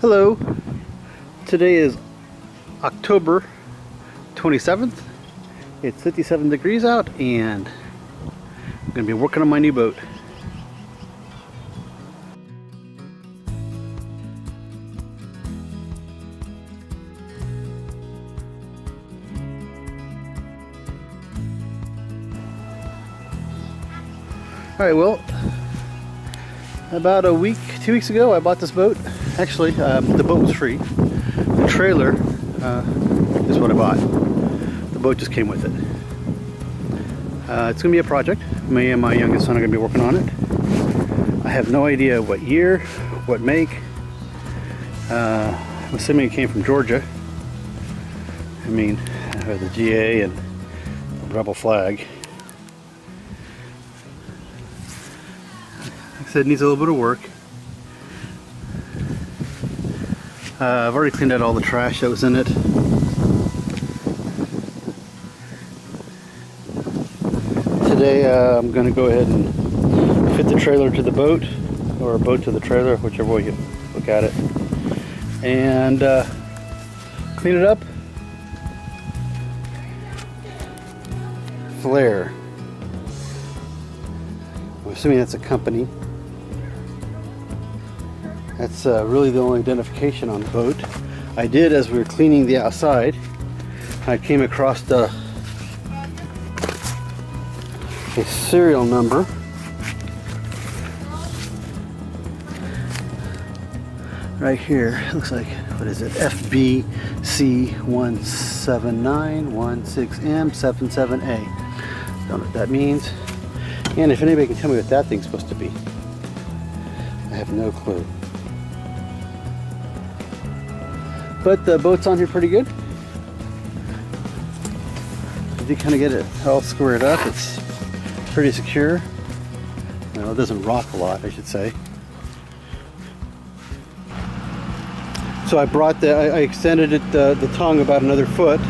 Hello, today is October 27th. It's 57 degrees out and I'm going to be working on my new boat. Alright, well, about a week, 2 weeks ago I bought this boat. Actually, the boat was free. The trailer is what I bought. The boat just came with it. It's going to be a project. Me and my youngest son are going to be working on it. I have no idea what year, what make. I'm assuming it came from Georgia. I mean, the GA and the rebel flag. Like I said, it needs a little bit of work. I've already cleaned out all the trash that was in it. Today I'm going to go ahead and fit the trailer to the boat, or a boat to the trailer, whichever way you look at it, and clean it up. Flare. I'm assuming that's a company. That's really the only identification on the boat. I did, as we were cleaning the outside, I came across a serial number. Right here, it looks like, what is it? FBC17916M77A. Don't know what that means. And if anybody can tell me what that thing's supposed to be, I have no clue. But the boat's on here pretty good. If you kind of get it all squared up, it's pretty secure. Well, it doesn't rock a lot, I should say. So I brought I extended it, the tongue about another foot.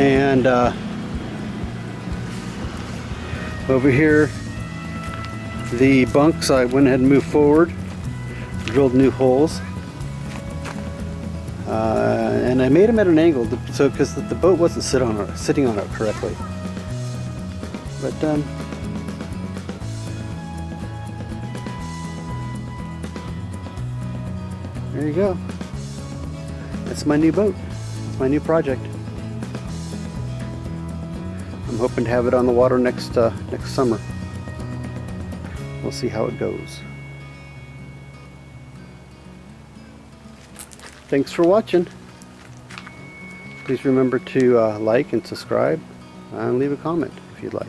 And over here, the bunks, I went ahead and moved forward. Drilled new holes, and I made them at an angle, so because the boat wasn't sitting on it correctly. But there you go. That's my new boat. It's my new project. I'm hoping to have it on the water next summer. We'll see how it goes. Thanks for watching. Please remember to like and subscribe and leave a comment if you'd like.